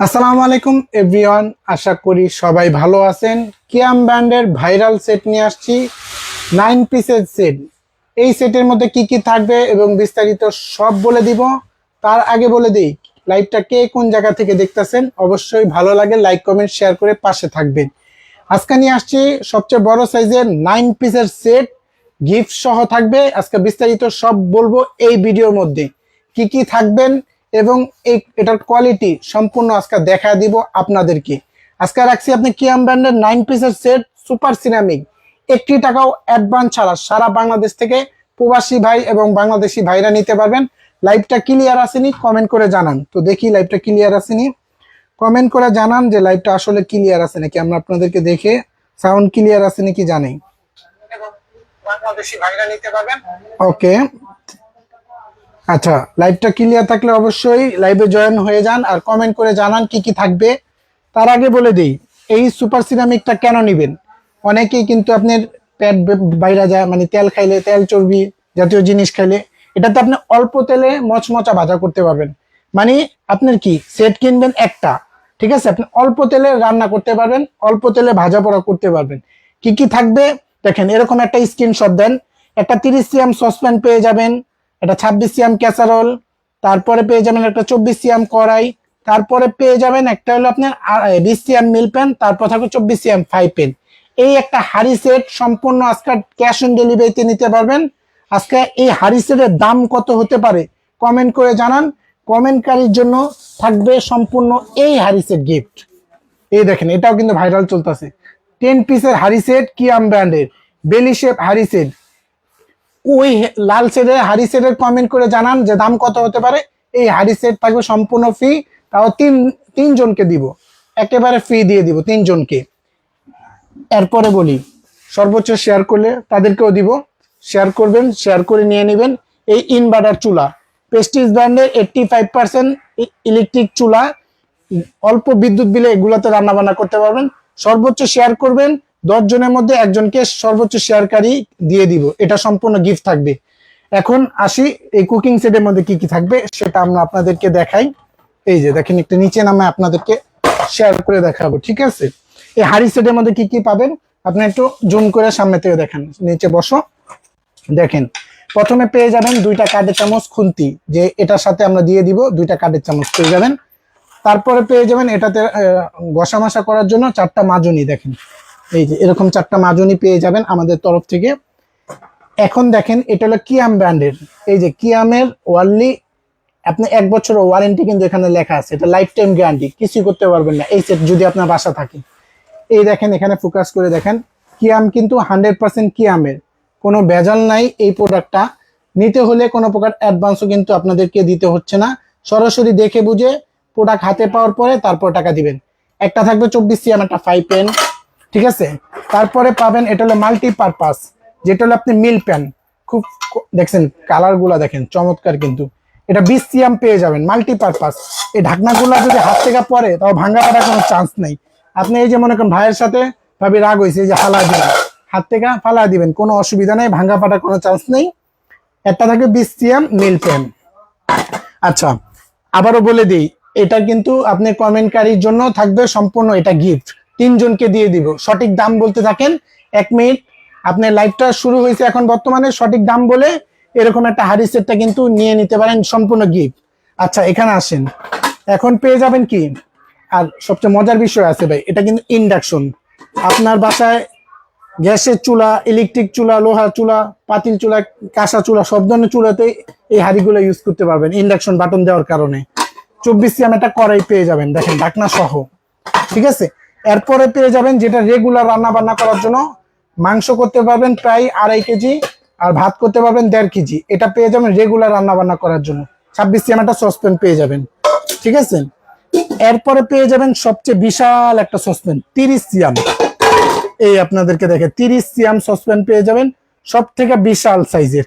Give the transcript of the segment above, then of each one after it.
আসসালামু আলাইকুম এভরিওয়ান, আশা করি সবাই ভালো আছেন। কিয়াম ব্র্যান্ডের ভাইরাল সেট নিয়ে আসছি, 9 পিসের সেট। এই সেটের মধ্যে কি কি থাকবে এবং বিস্তারিত সব বলে দিব। তার আগে বলে দিই, লাইভটা কে কোন জায়গা থেকে দেখতেছেন, অবশ্যই ভালো লাগে লাইক কমেন্ট শেয়ার করে পাশে থাকবেন। আজকে নিয়ে আসছি সবচেয়ে বড় সাইজের 9 পিসের সেট, গিফট সহ থাকবে। আজকে বিস্তারিত সব বলবো এই ভিডিওর মধ্যে, কি কি থাকবেন এবং এটার কোয়ালিটি সম্পূর্ণ আজকে দেখা দিব আপনাদেরকে। আজকে রাখছি আপনি কিয়াম ব্র্যান্ডের 9 পিসের সেট, সুপার সিরামিক, 1 টাকাও অ্যাডভান্স ছাড়া সারা বাংলাদেশ থেকে প্রবাসী ভাই এবং বাংলাদেশি ভাইরা নিতে পারবেন। লাইভটা ক্লিয়ার আসেনি কমেন্ট করে জানান তো, দেখি লাইভটা ক্লিয়ার আসেনি, কমেন্ট করে জানান যে লাইভটা আসলে ক্লিয়ার আছে নাকি। আমরা আপনাদেরকে দেখে সাউন্ড ক্লিয়ার আছে নাকি জানাই। বাংলাদেশি ভাইরা নিতে পারবেন। ওকে, আচ্ছা, লাইভটা ক্লিয়ার থাকলে অবশ্যই লাইভে জয়েন হয়ে যান আর কমেন্ট করে জানান কি কি থাকবে। তার আগে বলে দিই, এই সুপার সিরামিকটা কেন নেবেন। অনেকেই কিন্তু আপনার পেট বাইরে যায়, মানে তেল খাইলে, তেল চর্বি জাতীয় জিনিস খাইলে, এটাতে আপনি অল্প তেলে মচমচা ভাজা করতে পারবেন। মানে আপনার কি সেট কিনবেন একটা, ঠিক আছে, আপনি অল্প তেলে রান্না করতে পারবেন, অল্প তেলে ভাজা পোড়া করতে পারবেন। কি কি থাকবে দেখেন, এরকম একটা স্ক্রিনশট দেন। একটা 30 সিএম সসপ্যান পেয়ে যাবেন, একটা 26 সিএম ক্যাসারোল, তারপরে পেয়ে যাবেন একটা 24 সিএম কড়াই, তারপরে পেয়ে যাবেন একটা হলো আপনার 20 সিএম মিল প্যান, তারপর থাকবে 24 সিএম ফ্রাই প্যান। এই একটা হাড়ি সেট সম্পূর্ণ আজকে ক্যাশ অন ডেলিভারিতে নিতে পারবেন। আজকে এই হাড়ি সেটের দাম কত হতে পারে কমেন্ট করে জানান। কমেন্টকারীর জন্য থাকবে সম্পূর্ণ এই হাড়ি সেট গিফট। এই দেখেন, এটাও কিন্তু ভাইরাল চলতেছে, 10 পিসের হাড়ি সেট, কিয়াম ব্র্যান্ডের বেলি শেপ হাড়ি সেট। ওই লাল সেটের হাড়ি সেটের কমেন্ট করে জানান যে দাম কত হতে পারে। এই হাড়ি সেট থাকবে সম্পূর্ণ ফ্রি, তাও তিনজনকে দিব, একেবারে ফ্রি দিয়ে দিব তিনজনকে। এরপরে বলি, সর্বোচ্চ শেয়ার করলে তাদেরকেও দিব, শেয়ার করবেন, শেয়ার করে নিয়ে নেবেন। এই ইনভার্টার চুলা, প্রেস্টিজ ব্র্যান্ডের 85% ইলেকট্রিক চুলা, অল্প বিদ্যুৎ বিলে এগুলোতে রান্না বান্না করতে পারবেন। সর্বোচ্চ শেয়ার করবেন, 10 জনের মধ্যে একজনকে সর্বোচ্চ শেয়ারকারী দিয়ে দিব, এটা সম্পূর্ণ গিফট থাকবে। এখন আসি এই কুকিং সেটের মধ্যে কি কি থাকবে সেটা আমরা আপনাদেরকে দেখাই। এই যে দেখেন, একটা নিচে নামে আপনাদেরকে শেয়ার করে দেখাবো, ঠিক আছে। এই হাড়ি সেটের মধ্যে কি কি পাবেন আপনি একটু জুম করে সামনে থেকে দেখেন, নিচে বসো, দেখেন। প্রথমে পেয়ে যাবেন 2টা কাঠের চামচ খুন্তি, যে এটার সাথে আমরা দিয়ে দিব 2টা কাঠের চামচ পেয়ে যাবেন। তারপরে পেয়ে যাবেন এটাতে ঘষা মাসা করার জন্য 4টা মাজনি, দেখেন এই যে এরকম 4টা মাজনি পেয়ে যাবেন আমাদের তরফ থেকে। এখন দেখেন, এটা হলো কিয়াম ব্র্যান্ডের, এই যে কিয়ামের ওয়ারলি, আপনি 1 বছর ওয়ারেন্টি কিন্তু এখানে লেখা আছে, এটা লাইফ টাইম গ্যারান্টি, কিছু করতে পারবেন না এই সেট যদি আপনার বাসা থাকে। এই দেখেন, এখানে ফোকাস করে দেখেন, কিয়াম কিন্তু 100% কিয়ামের, কোনো ভেজাল নাই। এই প্রোডাক্টটা নিতে হলে কোনো প্রকার অ্যাডভান্সও কিন্তু আপনাদেরকে দিতে হচ্ছে না, সরাসরি দেখে বুঝে প্রোডাক্ট হাতে পাওয়ার পরে তারপর টাকা দিবেন। একটা থাকবে 24 সিএম একটা ফ্রাই প্যান, ঠিক আছে। তারপরে পাবেন এটা হলো মাল্টিপারপাস, যেটা হলো আপনি মিল প্যান, খুব দেখছেন কালার গুলা দেখেন চমৎকার, কিন্তু এটা 20 সিএম পেয়ে যাবেন মাল্টিপারপাস। এই ঢাকনাগুলা যদি হাত থেকে পড়ে তাও ভাঙ্গা পাটার কোনো চান্স নেই। আপনি এই যে মনে করেন ভাইয়ের সাথে ভাবি রাগ হয়েছে, যে ফালা দিবেন, হাত থেকে ফালা দিবেন, কোনো অসুবিধা নেই, ভাঙ্গা পাটার কোনো চান্স নেই। একটা থাকবে 20 সিএম মিল প্যান। আচ্ছা, আবারও বলে দিই, এটা কিন্তু আপনি কমেন্টকারীর জন্য থাকবে সম্পূর্ণ এটা গিফট, তিনজনকে দিয়ে দিব। সঠিক দাম বলতে থাকেন, 1 মিনিট, আপনার লাইভটা শুরু হয়েছে এখন বর্তমানে, সঠিক দাম বলে এরকম একটা হাড়ি সেটটা কিন্তু নিয়ে নিতে পারেন, সম্পূর্ণ গিফট। আচ্ছা, এখানে আসেন, এখন পেয়ে যাবেন কি, আর সবচেয়ে মজার বিষয় আছে ভাই, এটা কিন্তু ইন্ডাকশন। আপনার বাসায় গ্যাসের চুলা, ইলেকট্রিক চুলা, লোহার চুলা, পাতিল চুলা, কাঁসা চুলা, সব ধরনের চুলাতে এই হাড়িগুলো ইউজ করতে পারবেন ইন্ডাকশন বাটন দেওয়ার কারণে। 24 সিএম একটা কড়াই পেয়ে যাবেন, দেখেন ঢাকনা সহ, ঠিক আছে। এরপরে পেয়ে যাবেন যেটা রেগুলার রান্না বান্না করার জন্য, মাংস করতে পারবেন প্রায় 2.5 কেজি, আর ভাত করতে পারবেন 1.5 কেজি, এটা পেয়ে যাবেন রেগুলার রান্না বান্না করার জন্য। 26 সিএম একটা সসপ্যান পেয়ে যাবেন, ঠিক আছে। এরপরে পেয়ে যাবেন সবচেয়ে বিশাল একটা সসপ্যান, 30 সিএম, এই আপনাদেরকে দেখে 30 সিএম সসপ্যান পেয়ে যাবেন, সব থেকে বিশাল সাইজের,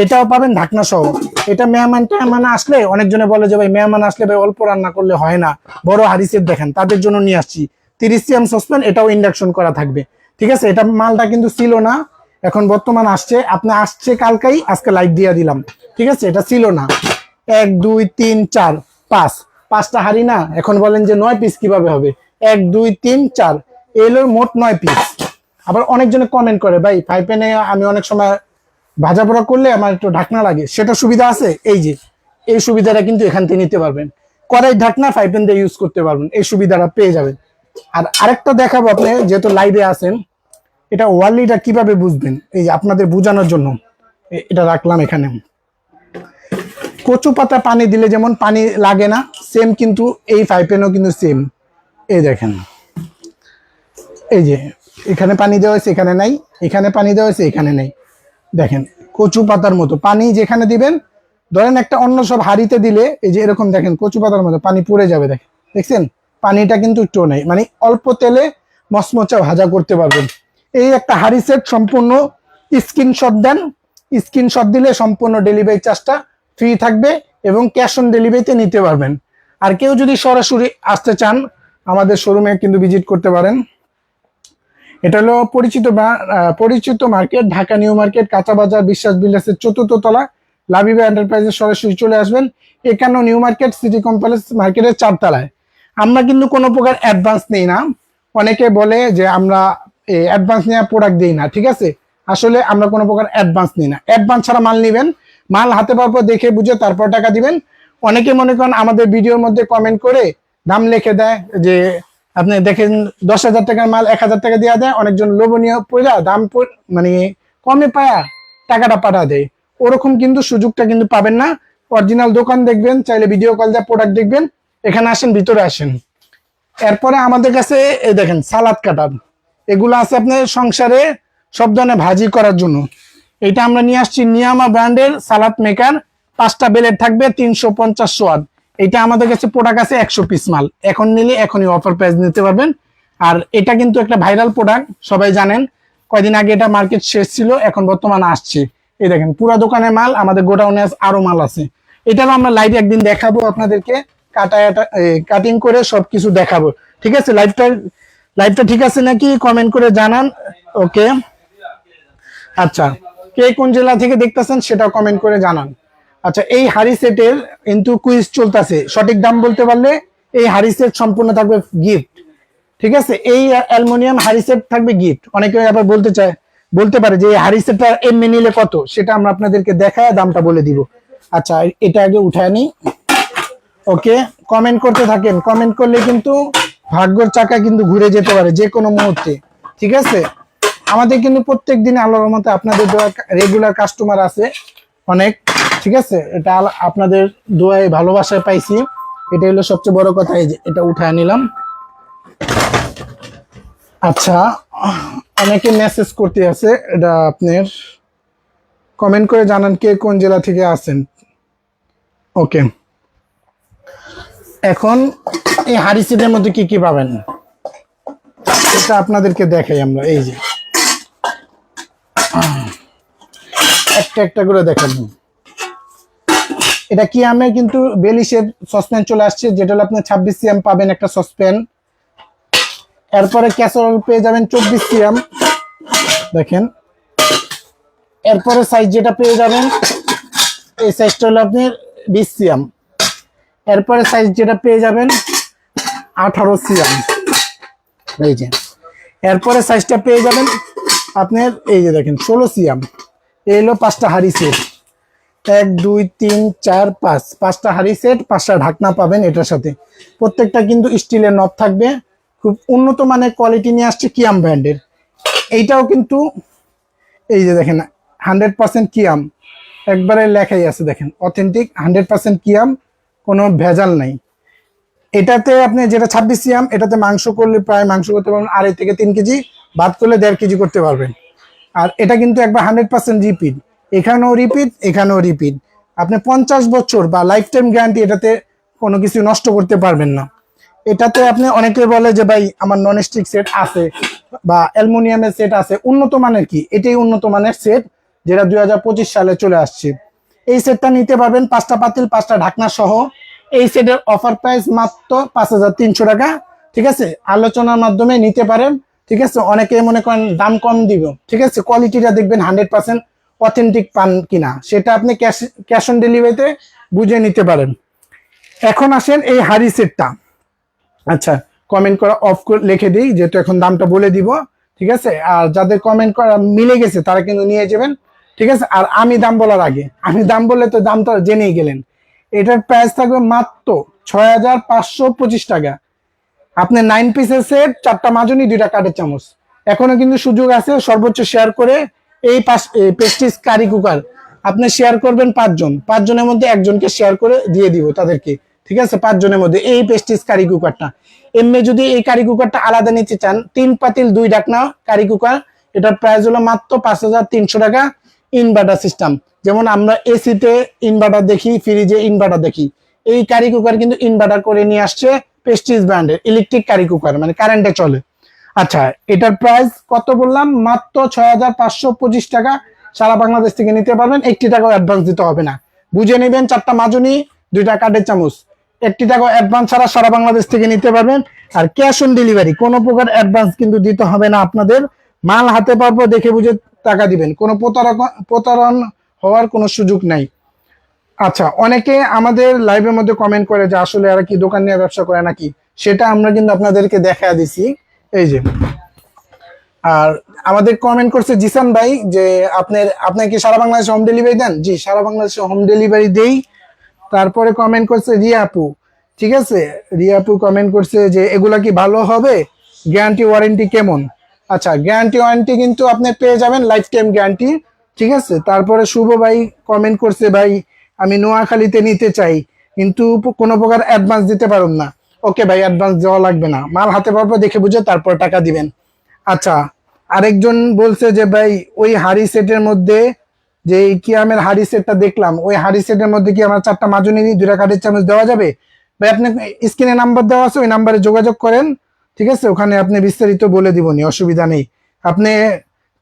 এটাও পাবেন ঢাকনা সহ। এটা মেহমান আসলে, অনেকজনে বলে যে ভাই মেহমান আসলে ভাই অল্প রান্না করলে হয় না, বড় হাড়ি সেট দেখেন, তাদের জন্য নিয়ে আসছি 30 সিএম সসপ্যান, এটাও ইন্ডাকশন করা থাকবে, ঠিক আছে। এটা মালটা কিন্তু ছিল না, এখন বর্তমান আসছে, আপনি আসছে কালকেই, আজকে লাইভ দিয়ে দিলাম, ঠিক আছে। এটা ছিল না, 1 2 3 4 5 5টা হাঁড়ি না, এখন বলেন যে 9 পিস কিভাবে হবে? 1 2 3 4 এলো মোট 9 পিস। আবার অনেকজনে কমেন্ট করে ভাই ফ্রাই প্যানে আমি অনেক সময় ভাজা পোড়া করলে আমার একটু ঢাকনা লাগে, সেটা সুবিধা আছে। এই যে এই সুবিধাটা কিন্তু এখান থেকে নিতে পারবেন, কড়াই ঢাকনা ফ্রাই প্যান দিয়ে ইউজ করতে পারবেন, এই সুবিধাটা পেয়ে যাবেন। আর আরেকটা দেখাবো, আপনি যেহেতু লাইভে আছেন, এটা ওয়ার্লিটা কিভাবে বুঝবেন এই যে আপনাদের বোঝানোর জন্য এটা রাখলাম এখানে। কচু পাতা পানি দিলে যেমন পানি লাগে না, সেম কিন্তু এই ফ্রাই প্যানও কিন্তু সেম। এই দেখেন, এই যে এখানে পানি দেওয়া হয়েছে, এখানে নাই, এখানে পানি দেওয়া হয়েছে, এখানে নেই। দেখেন কচু পাতার মতো পানি যেখানে দিবেন, ধরেন একটা অন্য সব হাঁড়িতে দিলে এই যে এরকম দেখেন কচু পাতার মতো পানি পড়ে যাবে। দেখেন, দেখছেন পানিটা কিন্তু একটু নেই, মানে অল্প তেলে মচমচা ভাজা করতে পারবেন। এই একটা হাঁড়ি সেট সম্পূর্ণ স্ক্রিনশট দেন, স্ক্রিনশট দিলে সম্পূর্ণ ডেলিভারি চার্জটা ফ্রি থাকবে এবং ক্যাশ অন ডেলিভারিতে নিতে পারবেন। আর কেউ যদি সরাসরি আসতে চান আমাদের শোরুমে কিন্তু ভিজিট করতে পারেন। এটা হলো পরিচিত মার্কেট, ঢাকা নিউ মার্কেট, কাঁচা বাজার, বিশ্বাস বিল্ডার্সের 4র্থ তলা, লাবিবা এন্টারপ্রাইজে সরাসরি চলে আসবেন। 51 নিউ মার্কেট সিটি কমপ্লেক্স মার্কেটের 4 তলায়। আমরা কিন্তু কোনো প্রকার অ্যাডভান্স নেই না। অনেকে বলে যে আমরা অ্যাডভান্স নেওয়া প্রোডাক্ট দিই না, ঠিক আছে, আসলে আমরা কোনো প্রকার অ্যাডভান্স নিই না। অ্যাডভান্স ছাড়া মাল নিবেন, মাল হাতে পাওয়ার পর দেখে বুঝে তারপর টাকা দিবেন। অনেকে মনে করেন আমাদের ভিডিওর মধ্যে কমেন্ট করে দাম লিখে দেয় যে আপনি দেখেন 10,000 টাকার মাল 1,000 টাকা দিয়ে দেয়, অনেকজন লোভনীয় পয়লা দাম মানে কমে পায়া টাকাটা পাঠা দেয়। ওরকম কিন্তু সুযোগটা কিন্তু পাবেন না। অরিজিনাল দোকান দেখবেন, চাইলে ভিডিও কল দিয়ে প্রোডাক্ট দেখবেন। এখানে আসেন, ভিতরে আসেন। এরপরে আমাদের কাছে এই দেখেন সালাদ কাটার, এগুলো আছে আপনার সংসারে সব ধরনের ভাজি করার জন্য। এটা আমরা নিয়ে আসছি নিয়ামা ব্র্যান্ডের সালাদ মেকার, 5টা বেলেট থাকবে 350 ওয়াট। এটা আমাদের কাছে প্রোডাক্ট আছে 100 পিস মাল, এখন নিলে এখনই অফার প্রাইস নিতে পারবেন। আর এটা কিন্তু একটা ভাইরাল প্রোডাক্ট, সবাই জানেন। কয়দিন আগে এটা মার্কেট শেষ ছিল, এখন বর্তমানে আসছে। এই দেখেন পুরা দোকানের মাল, আমাদের গোডাউনে আরো মাল আছে। এটারও আমরা লাইভে একদিন দেখাবো আপনাদেরকে, কাটিং করে সবকিছু দেখাবো, ঠিক আছে। লাইভটা ঠিক আছে নাকি কমেন্ট করে জানান। ওকে, আচ্ছা, কে কোন জেলা থেকে দেখতেছেন সেটাও কমেন্ট করে জানান। আচ্ছা, এই হাড়ি সেটের কিন্তু কুইজ চলতেছে, সঠিক দাম বলতে পারলে এই হাড়ি সেট সম্পূর্ণ থাকবে গিফট, ঠিক আছে। এই অ্যালুমিনিয়াম হাড়ি সেট থাকবে গিফট। অনেকে আবার বলতে পারে যে এই হাড়ি সেটটা এমনি নিলে কত, সেটা আমরা আপনাদেরকে দেখায় দামটা বলে দিব। আচ্ছা, এটা আগে উঠায় নি। ওকে, কমেন্ট করতে থাকেন, কমেন্ট করলে কিন্তু ভাগ্যের চাকা কিন্তু ঘুরে যেতে পারে যে কোনো মুহূর্তে, ঠিক আছে। আমাদের কিন্তু প্রত্যেক দিন আল্লাহর রহমতে আপনাদের রেগুলার কাস্টমার আছে অনেক, ঠিক আছে। এটা আপনাদের দোয়ায় ভালোবাসায় পাইছি, এটা হলো সবচেয়ে বড় কথা। এই যে এটা উঠায় নিলাম। আচ্ছা, অনেকে মেসেজ করতে আছে, এটা আপনার কমেন্ট করে জানান কে কোন জেলা থেকে আছেন। ওকে, এখন এই হাড়ি সেটের মধ্যে কি কি পাবেন এটা আপনাদেরকে দেখাই আমরা। এই যে একটা একটা করে দেখাবো। এটা কি আমি কিন্তু বেলিশের সসপ্যান চলে আসছে, যেটা হলো আপনার 26 সিএম পাবেন একটা সসপ্যান। এরপরে ক্যাসারোল পেয়ে যাবেন 24 সিএম, দেখেন। এরপরে সাইজ যেটা পেয়ে যাবেন এই সাইজটা হলো আপনার 20 সিএম। এরপরে সাইজ যেটা পেয়ে যাবেন 18 সিএম, এই যে। এরপরে সাইজটা পেয়ে যাবেন আপনার এই যে দেখেন 16 সিএম। এই হলো 5টা হাড়ি সেট, 1 2 3 4 5, 5টা হাড়ি সেট, 5টা ঢাকনা পাবেন এটার সাথে। প্রত্যেকটা কিন্তু স্টিলের নব থাকবে, খুব উন্নত মানের কোয়ালিটি নিয়ে আসছে কিয়াম ব্র্যান্ডের। এইটাও কিন্তু এই যে দেখেন 100% কিয়াম, একবারে লেখাই আছে দেখেন অথেন্টিক 100% কিয়াম, কোনো ভেজাল নাই। এটাতে আপনি যেটা 26 সিএম, এটাতে মাংস করলে প্রায় মাংস করতে পারবেন 2.5 থেকে 3 কেজি, ভাত করলে 1.5 কেজি করতে পারবেন। আর এটা কিন্তু একবার 100% রিপিট, এখানেও রিপিট, এখানেও রিপিট। আপনি 50 বছর বা লাইফ টাইম গ্যারান্টি, এটাতে কোনো কিছু নষ্ট করতে পারবেন না। এটাতে আপনি অনেকে বলে যে ভাই আমার নন স্টিক সেট আছে বা অ্যালুমিনিয়ামের সেট আছে, উন্নত মানের কি, এটাই উন্নত মানের সেট, যেটা 2025 সালে চলে আসছে। এই সেটটা নিতে পারবেন 5টা পাতিল 5টা ঢাকনা সহ। এই সেটের অফার প্রাইস মাত্র 5,300 টাকা, ঠিক আছে। আলোচনার মাধ্যমে নিতে পারেন, ঠিক আছে। অনেকে মনে করেন দাম কম দিব, ঠিক আছে, কোয়ালিটিটা দেখবেন 100% অথেন্টিক পান কিনা, সেটা আপনি ক্যাশ অন ডেলিভারিতে বুঝে নিতে পারেন। এখন আসেন এই হাড়ি সেটটা। আচ্ছা, কমেন্ট করা অফ করে লিখে দিই, যেহেতু এখন দামটা বলে দিব। ঠিক আছে, আর যাদের কমেন্ট করা মিলে গেছে তারা কিন্তু নিয়ে যাবেন। ঠিক আছে, আর আমি দাম বলার আগে, আমি দাম বললে তো দামটা জেনেই গেলেন। এটার প্রাইস থাকবে মাত্র 6525 টাকা। আপনি 9 পিসের সেট, 4টা মাজনি, 2টা কাঠের চামচ। এখনো কিন্তু সুযোগ আছে, সর্বোচ্চ শেয়ার করে এই পেস্টিস কারি কুকার আপনি শেয়ার করবেন 5 জন, 5 জনের মধ্যে একজনকে শেয়ার করে দিয়ে দিব তাদেরকে। ঠিক আছে, 5 জনের মধ্যে এই পেস্টিস কারি কুকারটা। এমনি যদি এই কারি কুকারটা আলাদা নিতে চান, 3 পাতিল 2 ঢাকনা কারি কুকার, এটার প্রাইস হলো মাত্র 5300 টাকা। ইনভার্টার সিস্টেম, যেমন আমরা এসিতে ইনভার্টার দেখি, ফ্রিজে ইনভার্টার দেখি, এই কারি কুকার কিন্তু ইনভার্টার করে নিয়ে আসছে প্রেস্টিজ ব্র্যান্ডের ইলেকট্রিক কারি কুকার, মানে কারেন্টে চলে। আচ্ছা, এটার প্রাইস কত বললাম? মাত্র 6525 টাকা। সারা বাংলাদেশ থেকে নিতে পারবেন, 1 টাকাও অ্যাডভান্স দিতে হবে না। বুঝে নেবেন, 4টা মাজনি, 2টা কাঠের চামচ, 1 টাকাও অ্যাডভান্স ছাড়া সারা বাংলাদেশ থেকে নিতে পারবেন। আর ক্যাশ অন ডেলিভারি, কোনো প্রকার অ্যাডভান্স কিন্তু দিতে হবে না আপনাদের। মাল হাতে পারবো, দেখে বুঝে টাকা দিবেন, কোনো প্রতারণ হওয়ার কোনো সুযোগ নাই। আচ্ছা, অনেকে আমাদের লাইভের মধ্যে কমেন্ট করে যে আসলে এরা কি দোকান নিয়ে ব্যবসা করে নাকি, সেটা আমরা কিন্তু আপনাদেরকে দেখা দিছি। এই যে, আর আমাদের কমেন্ট করছে জিসান ভাই যে আপনার কি সারা বাংলাদেশে হোম ডেলিভারি দেন? জি, সারা বাংলাদেশে হোম ডেলিভারি দেই। তারপরে কমেন্ট করছে রিয়া আপু। ঠিক আছে, রিয়া আপু কমেন্ট করছে যে এগুলা কি ভালো হবে, গ্যারান্টি ওয়ারেন্টি কেমন? আচ্ছা, গ্যারান্টি ওয়ারেন্টি কিন্তু আপনি পেয়ে যাবেন লাইফ টাইম গ্যারান্টি। ঠিক আছে, তারপরে শুভ ভাই কমেন্ট করছে, ভাই আমি নোয়াখালীতে নিতে চাই কিন্তু কোনো প্রকার অ্যাডভান্স দিতে পারুন না। ওকে ভাই, অ্যাডভান্স দেওয়া লাগবে না, মাল হাতে পারবো, দেখে বুঝে তারপর টাকা দিবেন। আচ্ছা, আরেকজন বলছে যে ভাই ওই হাড়ি সেটের মধ্যে, যে কিয়ামের হাড়ি সেটটা দেখলাম, ওই হাড়ি সেটের মধ্যে কি আমার 4টা মাজনি, 2টা কাঠের চামচ দেওয়া যাবে? ভাই, আপনি স্ক্রিনে নাম্বার দেওয়া আছে, ওই নাম্বারে যোগাযোগ করেন। ঠিক আছে, ওখানে আপনি বিস্তারিত বলে দিবনি, অসুবিধা নেই। আপনি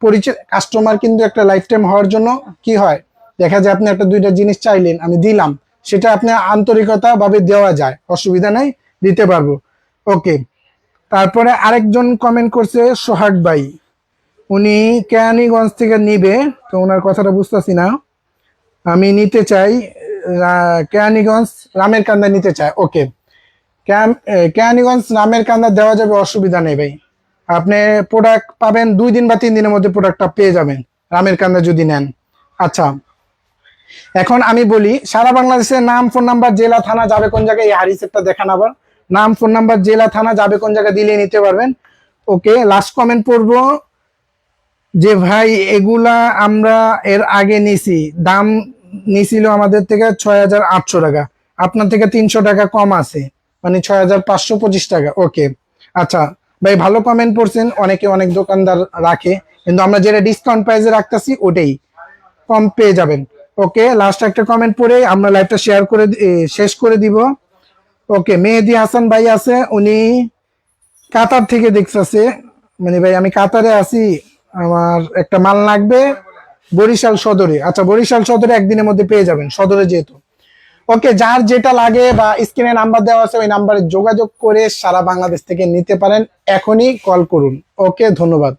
পরিচয় কাস্টমার কিন্তু একটা লাইফ টাইম হওয়ার জন্য কি হয়, দেখা যায় আপনি একটা 2টা জিনিস চাইলেন, আমি দিলাম, সেটা আপনি আন্তরিকতা ভাবে দেওয়া যায়, অসুবিধা নাই, দিতে পারবো। ওকে, তারপরে আরেকজন কমেন্ট করছে সোহাগ ভাই, উনি কেরানীগঞ্জ থেকে নিবে, তো ওনার কথাটা বুঝতেছি না। আমি নিতে চাই কেরানীগঞ্জ রামের কান্দা নিতে চাই। ওকে, কেরানীগঞ্জ রামের কান্দা দেওয়া যাবে, অসুবিধা নেই ভাই। আপনি প্রোডাক্ট পাবেন 2 দিন বা 3 দিনের মধ্যে, প্রোডাক্টটা পেয়ে যাবেন রামের কান্দা যদি নেন। আচ্ছা, এখন আমি বলি সারা বাংলাদেশের নাম, ফোন নাম্বার, জেলা, থানা, যাবে কোন জায়গায়, এই হাড়ি সেটটা দেখান আবার। নাম, ফোন নাম্বার, জেলা, থানা, যাবে কোন জায়গায় দিলে নিতে পারবেন। ওকে, লাস্ট কমেন্ট পড়বো যে ভাই এগুলা আমরা এর আগে নিছি, দাম নিছিল আমাদের থেকে 6800 টাকা, আপনার থেকে 300 টাকা কম আছে, মানে 6525 টাকা। ওকে, আচ্ছা ভাই, ভালো কমেন্ট করছেন, অনেকে অনেক দোকানদার রাখে, কিন্তু আমরা যেটা ডিসকাউন্ট প্রাইসে রাখতেছি ওটাই কম পেয়ে যাবেন। ওকে, লাস্ট একটা কমেন্ট পড়ে আমরা লাইভটা শেষ করে দিব। ওকে, মেহেদি হাসান ভাই আছে, উনি কাতার থেকে দেখতেছে, মানে ভাই আমি কাতারে আছি, আমার একটা মাল লাগবে বরিশাল সদরে। আচ্ছা, বরিশাল সদরে একদিনের মধ্যে পেয়ে যাবেন, সদরে যেহেতু। ওকে, যার যেটা লাগে বা স্ক্রিনে নাম্বার দেওয়া আছে, ওই নাম্বারে যোগাযোগ করে সারা বাংলাদেশ থেকে নিতে পারেন, এখনই কল করুন। ওকে, ধন্যবাদ।